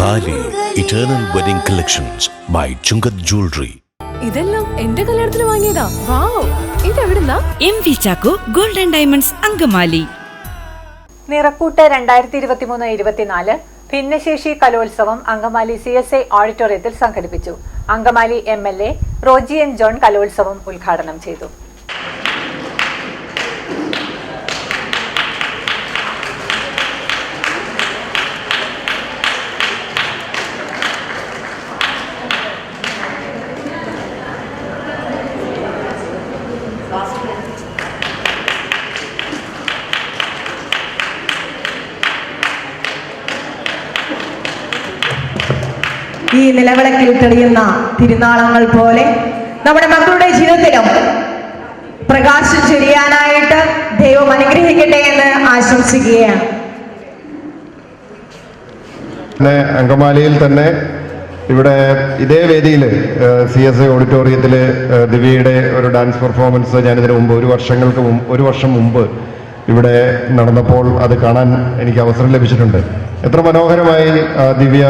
താലി eternal wedding collections by Chungath jewellery. ഇതെല്ലാം എന്റെ കല്യാണത്തിന് വാങ്ങിയതാ. വാവ്, ഇതെവിടുന്നാ? MV Chacko golden diamonds Angamaly. നിറക്കൂട്ട് 2023-24 ഭിന്നശേഷി കലോത്സവം അങ്കമാലി CSI ഓഡിറ്റോറിയത്തിൽ സംഘടിപ്പിച്ചു. Angamaly MLA Roji N. ജോൺ കലോത്സവം ഉദ്ഘാടനം ചെയ്തു. ഈ നിലവിളക്കിൽ തെളിയുന്ന തിരുനാളങ്ങൾ പോലെ നമ്മുടെ മക്കളുടെ ജീവിതത്തിലും പ്രകാശം ചൊരിയാനായിട്ട് ദൈവം അനുഗ്രഹിക്കട്ടെ എന്ന് ആശംസിക്കുകയാണ്. അങ്കമാലിയിൽ തന്നെ ഇവിടെ ഇതേ വേദിയിൽ CSI ഓഡിറ്റോറിയത്തിൽ ദിവ്യയുടെ ഒരു ഡാൻസ് പെർഫോമൻസ് ഞാനിതിന് മുമ്പ് ഒരു വർഷം മുമ്പ് ഇവിടെ നടന്നപ്പോൾ അത് കാണാൻ എനിക്ക് അവസരം ലഭിച്ചിട്ടുണ്ട്. എത്ര മനോഹരമായി ദിവ്യ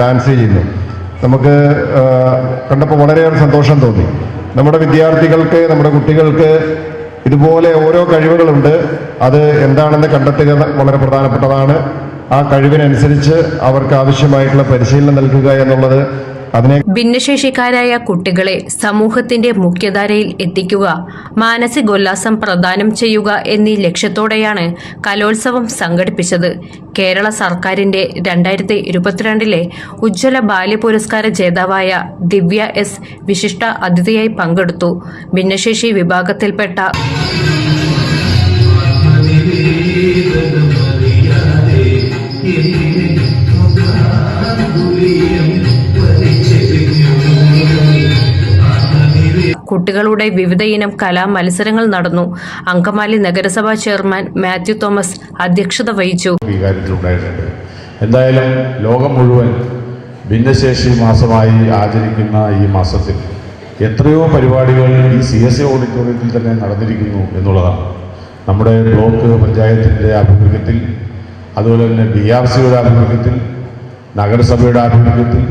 ഡാൻസ് ചെയ്യുന്നു. നമുക്ക് കണ്ടപ്പോൾ വളരെയേറെ സന്തോഷം തോന്നി. നമ്മുടെ വിദ്യാർത്ഥികൾക്ക്, നമ്മുടെ കുട്ടികൾക്ക് ഇതുപോലെ ഓരോ കഴിവുകളുണ്ട്. അത് എന്താണെന്ന് കണ്ടെത്തുക വളരെ പ്രധാനപ്പെട്ടതാണ്. ആ കഴിവിനനുസരിച്ച് അവർക്ക് ആവശ്യമായിട്ടുള്ള പരിശീലനം നൽകുക എന്നുള്ളത് ഭിന്നശേഷിക്കാരായ കുട്ടികളെ സമൂഹത്തിന്റെ മുഖ്യധാരയിൽ എത്തിക്കുക, മാനസികോല്ലാസം പ്രദാനം ചെയ്യുക എന്നീ ലക്ഷ്യത്തോടെയാണ് കലോത്സവം സംഘടിപ്പിച്ചത്. കേരള സർക്കാരിന്റെ 2022 ഉജ്ജ്വല ബാല്യ പുരസ്കാര ജേതാവായ ദിവ്യ S. വിശിഷ്ട അതിഥിയായി പങ്കെടുത്തു. ഭിന്നശേഷി വിഭാഗത്തിൽപ്പെട്ട കുട്ടികളുടെ വിവിധയിനം കലാ മത്സരങ്ങൾ നടന്നു. അങ്കമാലി നഗരസഭാ ചെയർമാൻ മാത്യു തോമസ് അധ്യക്ഷത വഹിച്ചു. എന്തായാലും ലോകം മുഴുവൻ ഭിന്നശേഷി മാസമായി ആചരിക്കുന്ന ഈ മാസത്തിൽ എത്രയോ പരിപാടികൾ ഈ CSI ഓഡിറ്റോറിയത്തിൽ തന്നെ നടന്നിരിക്കുന്നു എന്നുള്ളതാണ്. നമ്മുടെ ബ്ലോക്ക് പഞ്ചായത്തിൻ്റെ ആഭിമുഖ്യത്തിൽ, അതുപോലെ തന്നെ DRCയുടെ ആഭിമുഖ്യത്തിൽ, നഗരസഭയുടെ ആഭിമുഖ്യത്തിൽ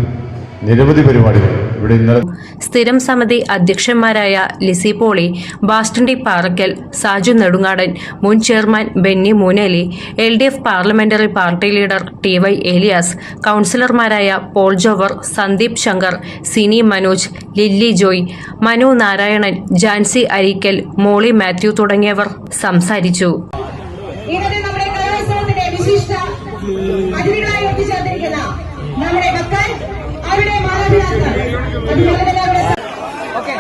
നിരവധി പരിപാടികൾ ഇവിടെ ഇന്നലെ. സ്ഥിരം സമിതി അധ്യക്ഷന്മാരായ ലിസി പോളി, ബാസ്റ്റൺ ഡി പാറക്കൽ, സാജു നെടുങ്ങാടൻ, മുൻ chairman Benny Mooneli, LDF parliamentary party leader TY Elias, കൗൺസിലർമാരായ പോൾ ജോവർ, സന്ദീപ് ശങ്കർ, സിനി മനോജ്, ലില്ലി ജോയ്, മനു നാരായണൻ, ജാൻസി അരീക്കൽ, മോളി മാത്യു തുടങ്ങിയവർ സംസാരിച്ചു. അവരുടെ മാതാപിതാക്കൾ ഓക്കെ